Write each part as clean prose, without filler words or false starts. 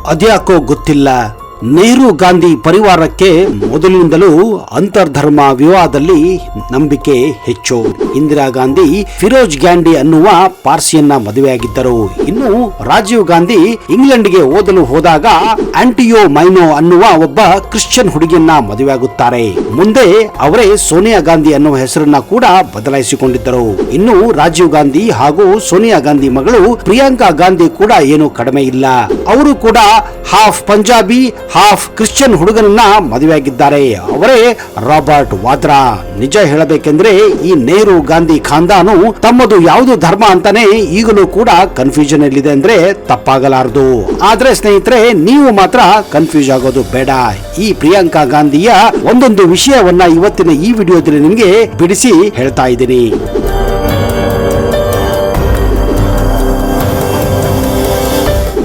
ಅದ್ಯಾಕೋ ಗೊತ್ತಿಲ್ಲ, ನೆಹರು ಗಾಂಧಿ ಪರಿವಾರಕ್ಕೆ ಮೊದಲಿನಿಂದಲೂ ಅಂತರ್ಧರ್ಮ ವಿವಾಹದಲ್ಲಿ ನಂಬಿಕೆ ಹೆಚ್ಚು. ಇಂದಿರಾ ಗಾಂಧಿ ಫಿರೋಜ್ ಗ್ಯಾಂಡಿ ಅನ್ನುವ ಪಾರ್ಸಿಯನ್ನ ಮದುವೆಯಾಗಿದ್ದರು. ಇನ್ನು ರಾಜೀವ್ ಗಾಂಧಿ ಇಂಗ್ಲೆಂಡ್ಗೆ ಓದಲು ಹೋದಾಗ ಆಂಟಿಯೋ ಮೈನೋ ಅನ್ನುವ ಒಬ್ಬ ಕ್ರಿಶ್ಚಿಯನ್ ಹುಡುಗಿಯನ್ನ ಮದುವೆಯಾಗುತ್ತಾರೆ. ಮುಂದೆ ಅವರೇ ಸೋನಿಯಾ ಗಾಂಧಿ ಅನ್ನುವ ಹೆಸರನ್ನ ಕೂಡ ಬದಲಾಯಿಸಿಕೊಂಡಿದ್ದರು. ಇನ್ನು ರಾಜೀವ್ ಗಾಂಧಿ ಹಾಗೂ ಸೋನಿಯಾ ಗಾಂಧಿ ಮಗಳು ಪ್ರಿಯಾಂಕಾ ಗಾಂಧಿ ಕೂಡ ಏನು ಕಡಿಮೆ ಇಲ್ಲ. ಅವರು ಕೂಡ ಹಾಫ್ ಪಂಜಾಬಿ ಹಾಫ್ ಕ್ರಿಶ್ಚಿಯನ್ ಹುಡುಗನನ್ನ ಮದುವೆಯಾಗಿದ್ದಾರೆ. ಅವರೇ ರಾಬರ್ಟ್ ವಾದ್ರಾ. ನಿಜ ಹೇಳಬೇಕೆಂದ್ರೆ ಈ ನೆಹರು ಗಾಂಧಿ ಖಾನ್ದಾನು ತಮ್ಮದು ಯಾವುದು ಧರ್ಮ ಅಂತಾನೆ ಈಗಲೂ ಕೂಡ ಕನ್ಫ್ಯೂಷನ್ ಅಲ್ಲಿದೆ ಅಂದ್ರೆ ತಪ್ಪಾಗಲಾರದು. ಆದ್ರೆ ಸ್ನೇಹಿತರೆ, ನೀವು ಮಾತ್ರ ಕನ್ಫ್ಯೂಸ್ ಆಗೋದು ಬೇಡ. ಈ ಪ್ರಿಯಾಂಕಾ ಗಾಂಧಿಯ ಒಂದೊಂದು ವಿಷಯವನ್ನ ಇವತ್ತಿನ ಈ ವಿಡಿಯೋದಲ್ಲಿ ನಿಮ್ಗೆ ಬಿಡಿಸಿ ಹೇಳ್ತಾ ಇದ್ದೀನಿ.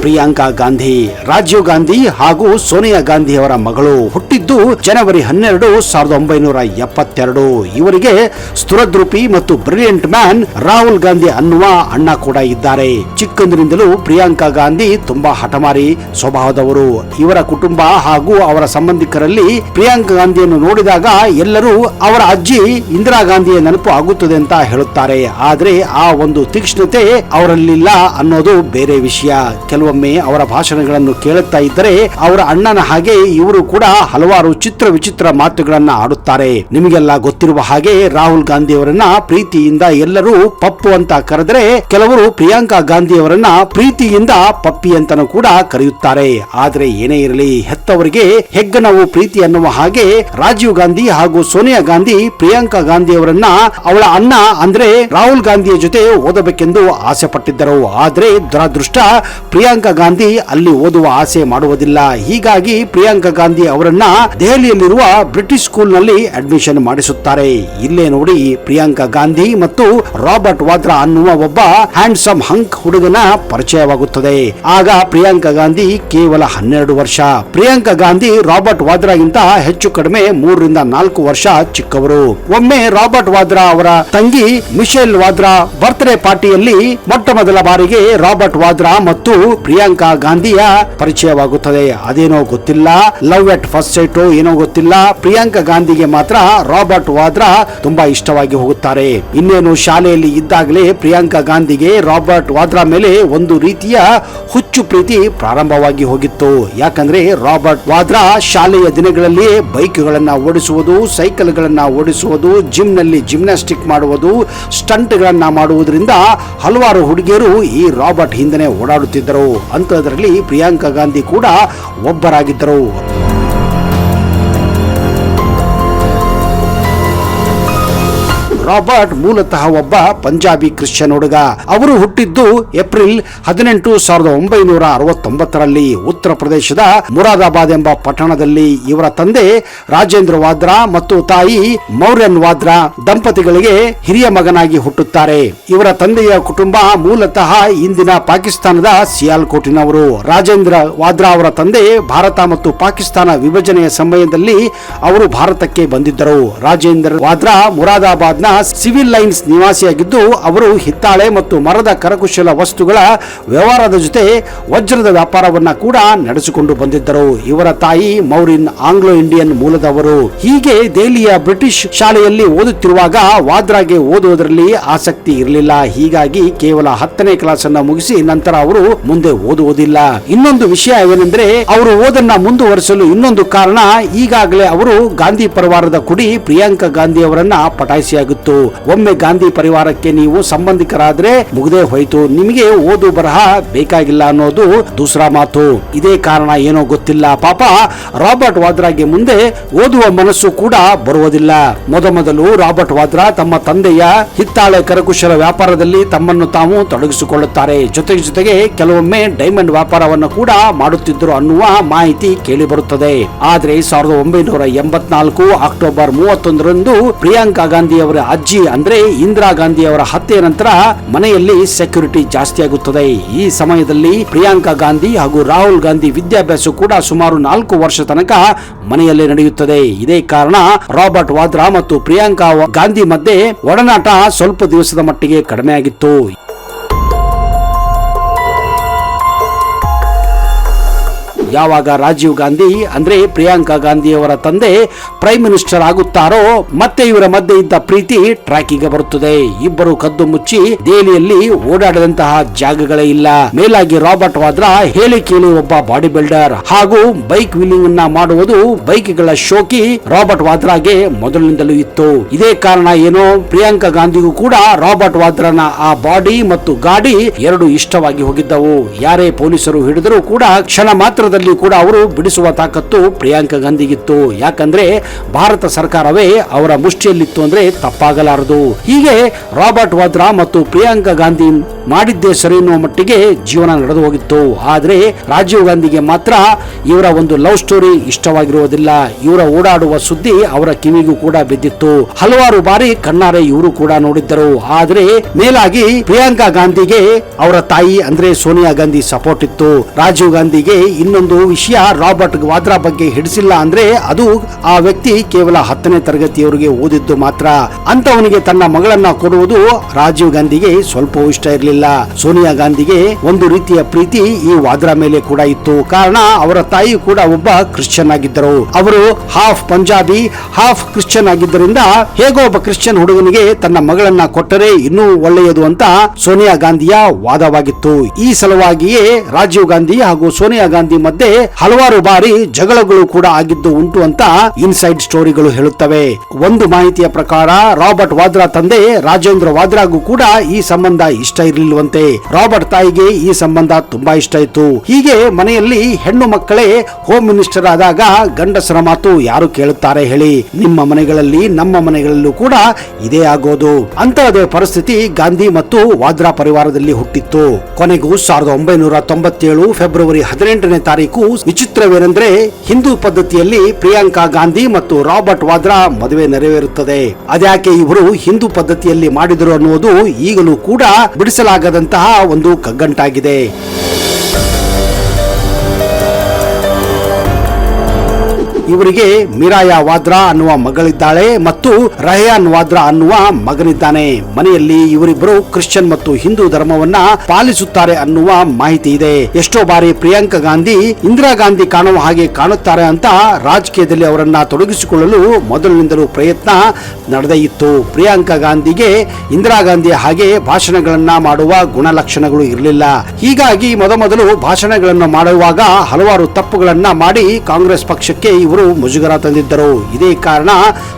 ಪ್ರಿಯಾಂಕಾ ಗಾಂಧಿ ರಾಜೀವ್ ಗಾಂಧಿ ಹಾಗೂ ಸೋನಿಯಾ ಗಾಂಧಿ ಅವರ ಮಗಳು. ಹುಟ್ಟಿದ್ದು ಜನವರಿ 12, 1972. ಇವರಿಗೆ ಸ್ಥುರದ್ರೂಪಿ ಮತ್ತು ಬ್ರಿಲಿಯಂಟ್ ಮ್ಯಾನ್ ರಾಹುಲ್ ಗಾಂಧಿ ಅನ್ನುವ ಅಣ್ಣ ಕೂಡ ಇದ್ದಾರೆ. ಚಿಕ್ಕಂದಿನಿಂದಲೂ ಪ್ರಿಯಾಂಕಾ ಗಾಂಧಿ ತುಂಬಾ ಹಠಮಾರಿ ಸ್ವಭಾವದವರು. ಇವರ ಕುಟುಂಬ ಹಾಗೂ ಅವರ ಸಂಬಂಧಿಕರಲ್ಲಿ ಪ್ರಿಯಾಂಕಾ ಗಾಂಧಿಯನ್ನು ನೋಡಿದಾಗ ಎಲ್ಲರೂ ಅವರ ಅಜ್ಜಿ ಇಂದಿರಾ ಗಾಂಧಿಯ ನೆನಪು ಆಗುತ್ತದೆ ಅಂತ ಹೇಳುತ್ತಾರೆ. ಆದ್ರೆ ಆ ಒಂದು ತೀಕ್ಷ್ಣತೆ ಅವರಲ್ಲಿಲ್ಲ ಅನ್ನೋದು ಬೇರೆ ವಿಷಯ. ಕೆಲವೊಮ್ಮೆ ಅವರ ಭಾಷಣಗಳನ್ನು ಕೇಳುತ್ತಾ ಇದ್ದರೆ ಅವರ ಅಣ್ಣನ ಹಾಗೆ ಇವರು ಕೂಡ ಹಲವಾರು ಚಿತ್ರ ವಿಚಿತ್ರ ಮಾತುಗಳನ್ನ ಆಡುತ್ತಾರೆ. ನಿಮಗೆಲ್ಲ ಗೊತ್ತಿರುವ ಹಾಗೆ ರಾಹುಲ್ ಗಾಂಧಿ ಅವರನ್ನ ಪ್ರೀತಿಯಿಂದ ಎಲ್ಲರೂ ಪಪ್ಪು ಅಂತ ಕರೆದರೆ, ಕೆಲವರು ಪ್ರಿಯಾಂಕಾ ಗಾಂಧಿ ಅವರನ್ನ ಪ್ರೀತಿಯಿಂದ ಪಪ್ಪಿ ಅಂತನೂ ಕೂಡ ಕರೆಯುತ್ತಾರೆ. ಆದ್ರೆ ಏನೇ ಇರಲಿ, ಹೆತ್ತವರಿಗೆ ಹೆಗ್ಗಣವು ಪ್ರೀತಿ ಅನ್ನುವ ಹಾಗೆ ರಾಜೀವ್ ಗಾಂಧಿ ಹಾಗೂ ಸೋನಿಯಾ ಗಾಂಧಿ ಪ್ರಿಯಾಂಕಾ ಗಾಂಧಿ ಅವರನ್ನ ಅವಳ ಅಣ್ಣ ಅಂದ್ರೆ ರಾಹುಲ್ ಗಾಂಧಿಯ ಜೊತೆ ಓದಬೇಕೆಂದು ಆಸೆ ಪಟ್ಟಿದ್ದರು. ಆದ್ರೆ ದುರದೃಷ್ಟ ಪ್ರಿಯಾಂಕಾ ಗಾಂಧಿ ಅಲ್ಲಿ ಓದುವ ಆಸೆ ಮಾಡುವುದಿಲ್ಲ. ಹೀಗಾಗಿ ಪ್ರಿಯಾಂಕಾ ಗಾಂಧಿ ಅವರನ್ನ ದೆಹಲಿಯಲ್ಲಿರುವ ಬ್ರಿಟಿಷ್ ಸ್ಕೂಲ್ ನಲ್ಲಿ ಅಡ್ಮಿಷನ್ ಮಾಡಿಸುತ್ತಾರೆ. ಇಲ್ಲೇ ನೋಡಿ ಪ್ರಿಯಾಂಕಾ ಗಾಂಧಿ ಮತ್ತು ರಾಬರ್ಟ್ ವಾದ್ರಾ ಅನ್ನುವ ಒಬ್ಬ ಹ್ಯಾಂಡ್ಸಮ್ ಹಂಕ್ ಹುಡುಗನ ಪರಿಚಯವಾಗುತ್ತದೆ. ಆಗ ಪ್ರಿಯಾಂಕಾ ಗಾಂಧಿ ಕೇವಲ 12 ವರ್ಷ. ಪ್ರಿಯಾಂಕಾ ಗಾಂಧಿ ರಾಬರ್ಟ್ ವಾದ್ರಾಗಿಂತ ಹೆಚ್ಚು ಕಡಿಮೆ 3 ರಿಂದ 4 ವರ್ಷ ಚಿಕ್ಕವರು. ಒಮ್ಮೆ ರಾಬರ್ಟ್ ವಾದ್ರಾ ಅವರ ತಂಗಿ ಮಿಶೆಲ್ ವಾದ್ರಾ ಬರ್ತ್ಡೇ ಪಾರ್ಟಿಯಲ್ಲಿ ಮೊಟ್ಟ ಮೊದಲ ಬಾರಿಗೆ ರಾಬರ್ಟ್ ವಾದ್ರಾ ಮತ್ತು ಪ್ರಿಯಾಂಕಾ ಗಾಂಧಿಯ ಪರಿಚಯವಾಗುತ್ತದೆ. ಅದೇನೋ ಗೊತ್ತಿಲ್ಲ, ಲವ್ ಎಟ್ ಫಸ್ಟ್ ಸೈಟ್ ಏನೋ ಗೊತ್ತಿಲ್ಲ, ಪ್ರಿಯಾಂಕಾ ಗಾಂಧಿಗೆ ಮಾತ್ರ ರಾಬರ್ಟ್ ವಾದ್ರಾ ತುಂಬಾ ಇಷ್ಟವಾಗಿ ಹೋಗುತ್ತಾರೆ. ಇನ್ನೇನು ಶಾಲೆಯಲ್ಲಿ ಇದ್ದಾಗಲೇ ಪ್ರಿಯಾಂಕಾ ಗಾಂಧಿಗೆ ರಾಬರ್ಟ್ ವಾದ್ರಾ ಮೇಲೆ ಒಂದು ರೀತಿಯ ಹುಚ್ಚು ಪ್ರೀತಿ ಪ್ರಾರಂಭವಾಗಿ ಹೋಗಿತ್ತು. ಯಾಕಂದ್ರೆ ರಾಬರ್ಟ್ ವಾದ್ರಾ ಶಾಲೆಯ ದಿನಗಳಲ್ಲಿ ಬೈಕ್ಗಳನ್ನ ಓಡಿಸುವುದು, ಸೈಕಲ್ ಗಳನ್ನ ಓಡಿಸುವುದು, ಜಿಮ್ ನಲ್ಲಿ ಜಿಮ್ನಾಸ್ಟಿಕ್ ಮಾಡುವುದು, ಸ್ಟಂಟ್ ಗಳನ್ನ ಮಾಡುವುದರಿಂದ ಹಲವಾರು ಹುಡುಗಿಯರು ಈ ರಾಬರ್ಟ್ ಹಿಂದನೆ ಓಡಾಡುತ್ತಿದ್ದರು. ಅಂತದರಲ್ಲಿ ಪ್ರಿಯಾಂಕಾ ಗಾಂಧಿ ಕೂಡ ಒಬ್ಬರಾಗಿದ್ದರು. ರಾಬರ್ಟ್ ಮೂಲತಃ ಒಬ್ಬ ಪಂಜಾಬಿ ಕ್ರಿಶ್ಚಿಯನ್ ಹುಡುಗ. ಅವರು ಹುಟ್ಟಿದ್ದು ಏಪ್ರಿಲ್ 18, 1969ರಲ್ಲಿ ಉತ್ತರ ಪ್ರದೇಶದ ಮುರಾದಾಬಾದ್ ಎಂಬ ಪಟ್ಟಣದಲ್ಲಿ. ಇವರ ತಂದೆ ರಾಜೇಂದ್ರ ವಾದ್ರಾ ಮತ್ತು ತಾಯಿ ಮೌರ್ಯನ್ ವಾದ್ರಾ ದಂಪತಿಗಳಿಗೆ ಹಿರಿಯ ಮಗನಾಗಿ ಹುಟ್ಟುತ್ತಾರೆ. ಇವರ ತಂದೆಯ ಕುಟುಂಬ ಮೂಲತಃ ಇಂದಿನ ಪಾಕಿಸ್ತಾನದ ಸಿಯಾಲ್ಕೋಟಿನವರು. ರಾಜೇಂದ್ರ ವಾದ್ರಾ ಅವರ ತಂದೆ ಭಾರತ ಮತ್ತು ಪಾಕಿಸ್ತಾನ ವಿಭಜನೆಯ ಸಮಯದಲ್ಲಿ ಅವರು ಭಾರತಕ್ಕೆ ಬಂದಿದ್ದರು. ರಾಜೇಂದ್ರ ವಾದ್ರಾ ಮುರಾದಾಬಾದ್ನ ಸಿವಿಲ್ ಲೈನ್ಸ್ ನಿವಾಸಿಯಾಗಿದ್ದು, ಅವರು ಹಿತ್ತಾಳೆ ಮತ್ತು ಮರದ ಕರಕುಶಲ ವಸ್ತುಗಳ ವ್ಯವಹಾರದ ಜೊತೆ ವಜ್ರದ ವ್ಯಾಪಾರವನ್ನ ಕೂಡ ನಡೆಸಿಕೊಂಡು ಬಂದಿದ್ದರು. ಇವರ ತಾಯಿ ಮೌರಿನ್ ಆಂಗ್ಲೋ ಇಂಡಿಯನ್ ಮೂಲದವರು. ಹೀಗೆ ದೆಹಲಿಯ ಬ್ರಿಟಿಷ್ ಶಾಲೆಯಲ್ಲಿ ಓದುತ್ತಿರುವಾಗ ವಾದ್ರಾಗೆ ಓದುವುದರಲ್ಲಿ ಆಸಕ್ತಿ ಇರಲಿಲ್ಲ. ಹೀಗಾಗಿ ಕೇವಲ 10ನೇ ಕ್ಲಾಸ್ ಅನ್ನ ಮುಗಿಸಿ ನಂತರ ಅವರು ಮುಂದೆ ಓದುವುದಿಲ್ಲ. ಇನ್ನೊಂದು ವಿಷಯ ಏನೆಂದ್ರೆ, ಅವರು ಓದನ್ನ ಮುಂದುವರಿಸಲು ಇನ್ನೊಂದು ಕಾರಣ, ಈಗಾಗಲೇ ಅವರು ಗಾಂಧಿ ಪರಿವಾರದ ಕುಡಿ ಪ್ರಿಯಾಂಕಾ ಗಾಂಧಿ ಅವರನ್ನ ಪಟಾಯಿಸಿಯಾಗಿತ್ತು. ಒಮ್ಮೆ ಗಾಂಧಿ ಪರಿವಾರಕ್ಕೆ ನೀವು ಸಂಬಂಧಿಕರಾದ್ರೆ ಮುಗಿದೇ ಹೋಯ್ತು, ನಿಮಗೆ ಓದು ಬರಹ ಬೇಕಾಗಿಲ್ಲ ಅನ್ನೋದು ದೂಸರಾ ಮಾತು. ಇದೇ ಕಾರಣ ಏನೋ ಗೊತ್ತಿಲ್ಲ, ಪಾಪ ರಾಬರ್ಟ್ ವಾದ್ರಾಗೆ ಮುಂದೆ ಓದುವ ಮನಸ್ಸು ಕೂಡ ಬರುವುದಿಲ್ಲ. ಮೊದಲು ರಾಬರ್ಟ್ ವಾದ್ರಾ ತಮ್ಮ ತಂದೆಯ ಹಿತ್ತಾಳೆ ಕರಕುಶಲ ವ್ಯಾಪಾರದಲ್ಲಿ ತಮ್ಮನ್ನು ತಾವು ತೊಡಗಿಸಿಕೊಳ್ಳುತ್ತಾರೆ. ಜೊತೆಗೆ ಕೆಲವೊಮ್ಮೆ ಡೈಮಂಡ್ ವ್ಯಾಪಾರವನ್ನು ಕೂಡ ಮಾಡುತ್ತಿದ್ದರು ಅನ್ನುವ ಮಾಹಿತಿ ಕೇಳಿ ಬರುತ್ತದೆ. ಆದ್ರೆ 1984 ಅಕ್ಟೋಬರ್ 31ರಂದು ಪ್ರಿಯಾಂಕಾ ಗಾಂಧಿ ಅವರ ಅಜ್ಜಿ ಅಂದ್ರೆ ಇಂದಿರಾ ಗಾಂಧಿ ಅವರ ಹತ್ಯೆ ನಂತರ ಮನೆಯಲ್ಲಿ ಸೆಕ್ಯೂರಿಟಿ ಜಾಸ್ತಿ ಆಗುತ್ತದೆ. ಈ ಸಮಯದಲ್ಲಿ ಪ್ರಿಯಾಂಕಾ ಗಾಂಧಿ ಹಾಗೂ ರಾಹುಲ್ ಗಾಂಧಿ ವಿದ್ಯಾಭ್ಯಾಸ ಕೂಡ ಸುಮಾರು 4 ವರ್ಷ ತನಕ ಮನೆಯಲ್ಲೇ ನಡೆಯುತ್ತದೆ. ಇದೇ ಕಾರಣ ರಾಬರ್ಟ್ ವಾದ್ರಾ ಮತ್ತು ಪ್ರಿಯಾಂಕಾ ಗಾಂಧಿ ಮಧ್ಯೆ ಒಡನಾಟ ಸ್ವಲ್ಪ ದಿವಸದ ಮಟ್ಟಿಗೆ ಕಡಿಮೆ ಆಗಿತ್ತು. ಯಾವಾಗ ರಾಜೀವ್ ಗಾಂಧಿ ಅಂದ್ರೆ ಪ್ರಿಯಾಂಕಾ ಗಾಂಧಿಯವರ ತಂದೆ ಪ್ರೈಮ್ ಮಿನಿಸ್ಟರ್ ಆಗುತ್ತಾರೋ ಮತ್ತೆ ಇವರ ಮಧ್ಯೆ ಇದ್ದ ಪ್ರೀತಿ ಟ್ರ್ಯಾಕಿಗೆ ಬರುತ್ತದೆ. ಇಬ್ಬರು ಕದ್ದು ಮುಚ್ಚಿ ದೆಹಲಿಯಲ್ಲಿ ಓಡಾಡದಂತಹ ಜಾಗಗಳೇ ಇಲ್ಲ. ಮೇಲಾಗಿ ರಾಬರ್ಟ್ ವಾದ್ರಾ ಹೇಳಿ ಕೇಳಿ ಒಬ್ಬ ಬಾಡಿ ಬಿಲ್ಡರ್ ಹಾಗೂ ಬೈಕ್ ವೀಲಿಂಗ್ ಅನ್ನ ಮಾಡುವುದು ಬೈಕ್ಗಳ ಶೋಕಿ ರಾಬರ್ಟ್ ವಾದ್ರಾಗೆ ಮೊದಲಿನಿಂದಲೂ ಇತ್ತು. ಇದೇ ಕಾರಣ ಏನೋ ಪ್ರಿಯಾಂಕಾ ಗಾಂಧಿಗೂ ಕೂಡ ರಾಬರ್ಟ್ ವಾದ್ರಾನ ಆ ಬಾಡಿ ಮತ್ತು ಗಾಡಿ ಎರಡು ಇಷ್ಟವಾಗಿ ಹೋಗಿದ್ದವು. ಯಾರೇ ಪೊಲೀಸರು ಹಿಡಿದರೂ ಕೂಡ ಕ್ಷಣ ಮಾತ್ರದಲ್ಲಿ ಕೂಡ ಅವರು ಬಿಡಿಸುವ ತಾಕತ್ತು ಪ್ರಿಯಾಂಕಾ ಗಾಂಧಿಗಿತ್ತು. ಯಾಕಂದ್ರೆ ಭಾರತ ಸರ್ಕಾರವೇ ಅವರ ಮುಷ್ಟಿಯಲ್ಲಿತ್ತು ಅಂದ್ರೆ ತಪ್ಪಾಗಲಾರದು. ಹೀಗೆ ರಾಬರ್ಟ್ ವಾದ್ರಾ ಮತ್ತು ಪ್ರಿಯಾಂಕಾ ಗಾಂಧಿ ಮಾಡಿದ್ದೇ ಸರಿ ಎನ್ನುವ ಮಟ್ಟಿಗೆ ಜೀವನ ನಡೆದು ಹೋಗಿತ್ತು. ಆದ್ರೆ ರಾಜೀವ್ ಗಾಂಧಿಗೆ ಮಾತ್ರ ಇವರ ಒಂದು ಲವ್ ಸ್ಟೋರಿ ಇಷ್ಟವಾಗಿರುವುದಿಲ್ಲ. ಇವರ ಓಡಾಡುವ ಸುದ್ದಿ ಅವರ ಕಿವಿಗೂ ಕೂಡ ಬಿದ್ದಿತ್ತು. ಹಲವಾರು ಬಾರಿ ಕಣ್ಣಾರೆ ಇವರು ಕೂಡ ನೋಡಿದ್ದರು. ಆದ್ರೆ ಮೇಲಾಗಿ ಪ್ರಿಯಾಂಕಾ ಗಾಂಧಿಗೆ ಅವರ ತಾಯಿ ಅಂದ್ರೆ ಸೋನಿಯಾ ಗಾಂಧಿ ಸಪೋರ್ಟ್ ಇತ್ತು. ರಾಜೀವ್ ಗಾಂಧಿಗೆ ಇನ್ನೊಂದು ವಿಷಯ, ರಾಬರ್ಟ್ ವಾದ್ರಾ ಬಗ್ಗೆ ಹಿಡಿಸಿಲ್ಲ ಅಂದ್ರೆ ಅದು ಆ ವ್ಯಕ್ತಿ ಕೇವಲ 10ನೇ ತರಗತಿಯವರಿಗೆ ಓದಿದ್ದು ಮಾತ್ರ. ಅಂತವನಿಗೆ ತನ್ನ ಮಗಳನ್ನ ಕೊಡುವುದು ರಾಜೀವ್ ಗಾಂಧಿಗೆ ಸ್ವಲ್ಪವೂ ಇಷ್ಟ ಇರಲಿಲ್ಲ. ಸೋನಿಯಾ ಗಾಂಧಿಗೆ ಒಂದು ರೀತಿಯ ಪ್ರೀತಿ ಈ ವಾದ್ರಾ ಮೇಲೆ ಕೂಡ ಇತ್ತು. ಕಾರಣ ಅವರ ತಾಯಿ ಕೂಡ ಒಬ್ಬ ಕ್ರಿಶ್ಚಿಯನ್ ಆಗಿದ್ದರು. ಅವರು ಹಾಫ್ ಪಂಜಾಬಿ ಹಾಫ್ ಕ್ರಿಶ್ಚಿಯನ್ ಆಗಿದ್ದರಿಂದ ಹೇಗೋ ಒಬ್ಬ ಕ್ರಿಶ್ಚಿಯನ್ ಹುಡುಗನಿಗೆ ತನ್ನ ಮಗಳನ್ನ ಕೊಟ್ಟರೆ ಇನ್ನೂ ಒಳ್ಳೆಯದು ಅಂತ ಸೋನಿಯಾ ಗಾಂಧಿಯ ವಾದವಾಗಿತ್ತು. ಈ ಸಲುವಾಗಿಯೇ ರಾಜೀವ್ ಗಾಂಧಿ ಹಾಗೂ ಸೋನಿಯಾ ಗಾಂಧಿ ಮಧ್ಯೆ ಹಲವಾರು ಬಾರಿ ಜಗಳಗಳು ಕೂಡ ಆಗಿದ್ದು ಉಂಟು ಅಂತ ಇನ್ಸೈಡ್ ಸ್ಟೋರಿಗಳು ಹೇಳುತ್ತವೆ. ಒಂದು ಮಾಹಿತಿಯ ಪ್ರಕಾರ ರಾಬರ್ಟ್ ವಾದ್ರಾ ತಂದೆ ರಾಜೇಂದ್ರ ವಾದ್ರಾಗೂ ಕೂಡ ಈ ಸಂಬಂಧ ಇಷ್ಟ ಇರಲಿಲ್ವಂತೆ. ರಾಬರ್ಟ್ ತಾಯಿಗೆ ಈ ಸಂಬಂಧ ತುಂಬಾ ಇಷ್ಟ ಇತ್ತು. ಹೀಗೆ ಮನೆಯಲ್ಲಿ ಹೆಣ್ಣು ಮಕ್ಕಳೇ ಹೋಮ್ ಮಿನಿಸ್ಟರ್ ಆದಾಗ ಗಂಡಸರ ಮಾತು ಯಾರು ಕೇಳುತ್ತಾರೆ ಹೇಳಿ? ನಿಮ್ಮ ಮನೆಗಳಲ್ಲಿ ನಮ್ಮ ಮನೆಗಳಲ್ಲೂ ಕೂಡ ಇದೇ ಆಗೋದು. ಅಂತಹದೇ ಪರಿಸ್ಥಿತಿ ಗಾಂಧಿ ಮತ್ತು ವಾದ್ರಾ ಪರಿವಾರದಲ್ಲಿ ಹುಟ್ಟಿತ್ತು. ಕೊನೆಗೂ 1997 ಫೆಬ್ರವರಿ 18ನೇ ತಾರೀಕು ವಿಚಿತ್ರವೇನೆಂದ್ರೆ ಹಿಂದೂ ಪದ್ಧತಿಯಲ್ಲಿ ಪ್ರಿಯಾಂಕಾ ಗಾಂಧಿ ಮತ್ತು ರಾಬರ್ಟ್ ವಾದ್ರಾ ಮದುವೆ ನೆರವೇರುತ್ತದೆ. ಅದ್ಯಾಕೆ ಇವರು ಹಿಂದೂ ಪದ್ಧತಿಯಲ್ಲಿ ಮಾಡಿದರು ಅನ್ನುವುದು ಈಗಲೂ ಕೂಡ ಬಿಡಿಸಲಾಗದಂತಹ ಒಂದು ಕಗ್ಗಂಟಾಗಿದೆ. ಇವರಿಗೆ ಮಿರಾಯಾ ವಾದ್ರಾ ಅನ್ನುವ ಮಗಳಿದ್ದಾಳೆ ಮತ್ತು ರಹಯಾನ್ ವಾದ್ರಾ ಅನ್ನುವ ಮಗನಿದ್ದಾನೆ. ಮನೆಯಲ್ಲಿ ಇವರಿಬ್ಬರು ಕ್ರಿಶ್ಚಿಯನ್ ಮತ್ತು ಹಿಂದೂ ಧರ್ಮವನ್ನ ಪಾಲಿಸುತ್ತಾರೆ ಅನ್ನುವ ಮಾಹಿತಿ ಇದೆ. ಎಷ್ಟೋ ಬಾರಿ ಪ್ರಿಯಾಂಕಾ ಗಾಂಧಿ ಇಂದಿರಾ ಗಾಂಧಿ ಕಾಣುವ ಹಾಗೆ ಕಾಣುತ್ತಾರೆ ಅಂತ ರಾಜಕೀಯದಲ್ಲಿ ಅವರನ್ನ ತೊಡಗಿಸಿಕೊಳ್ಳಲು ಮೊದಲಿನಿಂದಲೂ ಪ್ರಯತ್ನ ನಡೆದೇ ಇತ್ತು. ಪ್ರಿಯಾಂಕಾ ಗಾಂಧಿಗೆ ಇಂದಿರಾ ಗಾಂಧಿಯ ಹಾಗೆ ಭಾಷಣಗಳನ್ನ ಮಾಡುವ ಗುಣಲಕ್ಷಣಗಳು ಇರಲಿಲ್ಲ. ಹೀಗಾಗಿ ಮೊದಲು ಭಾಷಣಗಳನ್ನು ಮಾಡುವಾಗ ಹಲವಾರು ತಪ್ಪುಗಳನ್ನ ಮಾಡಿ ಕಾಂಗ್ರೆಸ್ ಪಕ್ಷಕ್ಕೆ ಮುಜುಗರ ತಂದಿದ್ದರು. ಇದೇ ಕಾರಣ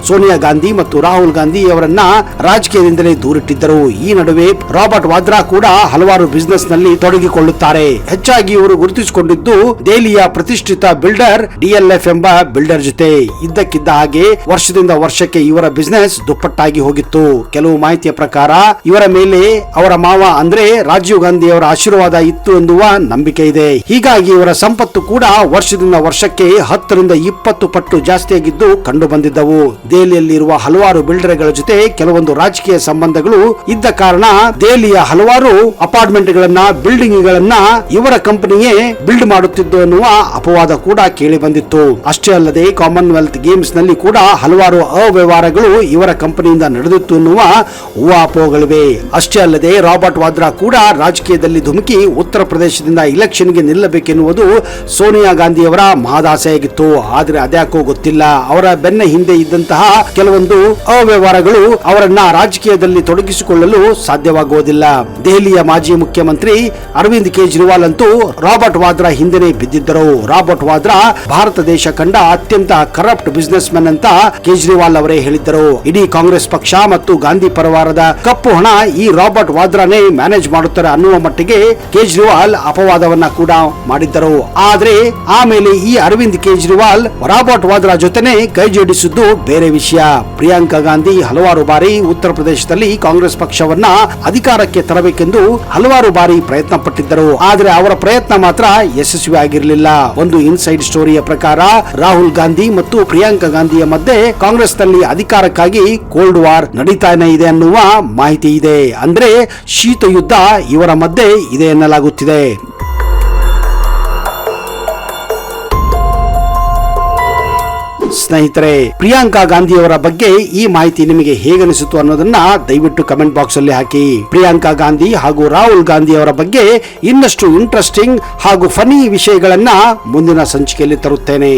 ಸೋನಿಯಾ ಗಾಂಧಿ ಮತ್ತು ರಾಹುಲ್ ಗಾಂಧಿ ಅವರನ್ನ ರಾಜಕೀಯದಿಂದಲೇ ದೂರಿಟ್ಟಿದ್ದರು. ಈ ನಡುವೆ ರಾಬರ್ಟ್ ವಾದ್ರಾ ಕೂಡ ಹಲವಾರು ಬಿಸಿನೆಸ್ ನಲ್ಲಿ ತೊಡಗಿಕೊಳ್ಳುತ್ತಾರೆ. ಹೆಚ್ಚಾಗಿ ಇವರು ಗುರುತಿಸಿಕೊಂಡಿದ್ದು ದೆಹಲಿಯ ಪ್ರತಿಷ್ಠಿತ ಬಿಲ್ಡರ್ DLF ಎಂಬ ಬಿಲ್ಡರ್ ಜೊತೆ. ಇದ್ದಕ್ಕಿದ್ದ ಹಾಗೆ ವರ್ಷದಿಂದ ವರ್ಷಕ್ಕೆ ಇವರ ಬಿಸಿನೆಸ್ ದುಪ್ಪಟ್ಟಾಗಿ ಹೋಗಿತ್ತು. ಕೆಲವು ಮಾಹಿತಿಯ ಪ್ರಕಾರ ಇವರ ಮೇಲೆ ಅವರ ಮಾವ ಅಂದ್ರೆ ರಾಜೀವ್ ಗಾಂಧಿ ಅವರ ಆಶೀರ್ವಾದ ಇತ್ತು ಎನ್ನುವ ನಂಬಿಕೆ ಇದೆ. ಹೀಗಾಗಿ ಇವರ ಸಂಪತ್ತು ಕೂಡ ವರ್ಷದಿಂದ ವರ್ಷಕ್ಕೆ 10ರಿಂದ 20 ಪಟ್ಟು ಜಾಸ್ತಿಯಾಗಿದ್ದು ಕಂಡು ಬಂದಿದ್ದವು. ದೆಹಲಿಯಲ್ಲಿರುವ ಹಲವಾರು ಬಿಲ್ಡರ್ಗಳ ಜೊತೆ ಕೆಲವೊಂದು ರಾಜಕೀಯ ಸಂಬಂಧಗಳು ಇದ್ದ ಕಾರಣ ದೆಹಲಿಯ ಹಲವಾರು ಅಪಾರ್ಟ್ಮೆಂಟ್ ಗಳನ್ನ ಬಿಲ್ಡಿಂಗ್ ಗಳನ್ನ ಇವರ ಕಂಪನಿಯೇ ಬಿಲ್ಡ್ ಮಾಡುತ್ತಿದ್ದು ಎನ್ನುವ ಅಪವಾದ ಕೂಡ ಕೇಳಿ ಬಂದಿತ್ತು. ಅಷ್ಟೇ ಅಲ್ಲದೆ ಕಾಮನ್ವೆಲ್ತ್ ಗೇಮ್ಸ್ ನಲ್ಲಿ ಕೂಡ ಹಲವಾರು ಅವ್ಯವಹಾರಗಳು ಇವರ ಕಂಪನಿಯಿಂದ ನಡೆದಿತ್ತು ಎನ್ನುವ ಊಹಾಪೋಹಗಳಿವೆ. ಅಷ್ಟೇ ಅಲ್ಲದೆ ರಾಬರ್ಟ್ ವಾದ್ರಾ ಕೂಡ ರಾಜಕೀಯದಲ್ಲಿ ಧುಮುಕಿ ಉತ್ತರ ಪ್ರದೇಶದಿಂದ ಇಲೆಕ್ಷನ್ಗೆ ನಿಲ್ಲಬೇಕೆನ್ನುವುದು ಸೋನಿಯಾ ಗಾಂಧಿಯವರ ಮಹದಾಸೆಯಾಗಿತ್ತು. ಆದ್ರೆ ಅದ್ಯಾಕೋ ಗೊತ್ತಿಲ್ಲ, ಅವರ ಬೆನ್ನ ಹಿಂದೆ ಇದ್ದಂತಹ ಕೆಲವೊಂದು ಅವ್ಯವಹಾರಗಳು ಅವರನ್ನ ರಾಜಕೀಯದಲ್ಲಿ ತೊಡಗಿಸಿಕೊಳ್ಳಲು ಸಾಧ್ಯವಾಗುವುದಿಲ್ಲ. ದೆಹಲಿಯ ಮಾಜಿ ಮುಖ್ಯಮಂತ್ರಿ ಅರವಿಂದ್ ಕೇಜ್ರಿವಾಲ್ ಅಂತೂ ರಾಬರ್ಟ್ ವಾದ್ರಾ ಹಿಂದೆನೆ ಬಿದ್ದಿದ್ದರು. ರಾಬರ್ಟ್ ವಾದ್ರಾ ಭಾರತ ದೇಶ ಕಂಡ ಅತ್ಯಂತ ಕರಪ್ಟ್ ಬಿಸಿನೆಸ್ ಮ್ಯಾನ್ ಅಂತ ಕೇಜ್ರಿವಾಲ್ ಅವರೇ ಹೇಳಿದ್ದರು. ಇಡೀ ಕಾಂಗ್ರೆಸ್ ಪಕ್ಷ ಮತ್ತು ಗಾಂಧಿ ಪರಿವಾರದ ಕಪ್ಪು ಹಣ ಈ ರಾಬರ್ಟ್ ವಾದ್ರಾನೇ ಮ್ಯಾನೇಜ್ ಮಾಡುತ್ತಾರೆ ಅನ್ನುವ ಮಟ್ಟಿಗೆ ಕೇಜ್ರಿವಾಲ್ ಅಪವಾದವನ್ನ ಕೂಡ ಮಾಡಿದ್ದರು. ಆದ್ರೆ ಆಮೇಲೆ ಈ ಅರವಿಂದ್ ಕೇಜ್ರಿವಾಲ್ ರಾಬರ್ಟ್ ವಾದ್ರಾ ಜೊತೆನೆ ಕೈ ಜೋಡಿಸಿದ್ದು ಬೇರೆ ವಿಷಯ. ಪ್ರಿಯಾಂಕಾ ಗಾಂಧಿ ಹಲವಾರು ಬಾರಿ ಉತ್ತರ ಪ್ರದೇಶದಲ್ಲಿ ಕಾಂಗ್ರೆಸ್ ಪಕ್ಷವನ್ನ ಅಧಿಕಾರಕ್ಕೆ ತರಬೇಕೆಂದು ಹಲವಾರು ಬಾರಿ ಪ್ರಯತ್ನ ಪಟ್ಟಿದ್ದರು. ಆದ್ರೆ ಅವರ ಪ್ರಯತ್ನ ಮಾತ್ರ ಯಶಸ್ವಿ ಆಗಿರಲಿಲ್ಲ. ಒಂದು ಇನ್ಸೈಡ್ ಸ್ಟೋರಿಯ ಪ್ರಕಾರ ರಾಹುಲ್ ಗಾಂಧಿ ಮತ್ತು ಪ್ರಿಯಾಂಕಾ ಗಾಂಧಿಯ ಮಧ್ಯೆ ಕಾಂಗ್ರೆಸ್ ನಲ್ಲಿ ಅಧಿಕಾರಕ್ಕಾಗಿ ಕೋಲ್ಡ್ ವಾರ್ ನಡೀತಾನೆ ಇದೆ ಅನ್ನುವ ಮಾಹಿತಿ ಇದೆ. ಅಂದ್ರೆ ಶೀತ ಯುದ್ಧ ಇವರ ಮಧ್ಯೆ ಇದೆ ಎನ್ನಲಾಗುತ್ತಿದೆ. ಸ್ನೇಹಿತರೆ, ಪ್ರಿಯಾಂಕಾ ಗಾಂಧಿಯವರ ಬಗ್ಗೆ ಈ ಮಾಹಿತಿ ನಿಮಗೆ ಹೇಗನಿಸಿತು ಅನ್ನೋದನ್ನ ದಯವಿಟ್ಟು ಕಮೆಂಟ್ ಬಾಕ್ಸ್ ಅಲ್ಲಿ ಹಾಕಿ. ಪ್ರಿಯಾಂಕಾ ಗಾಂಧಿ ಹಾಗೂ ರಾಹುಲ್ ಗಾಂಧಿ ಅವರ ಬಗ್ಗೆ ಇನ್ನಷ್ಟು ಇಂಟ್ರೆಸ್ಟಿಂಗ್ ಹಾಗೂ ಫನಿ ವಿಷಯಗಳನ್ನ ಮುಂದಿನ ಸಂಚಿಕೆಯಲ್ಲಿ ತರುತ್ತೇನೆ.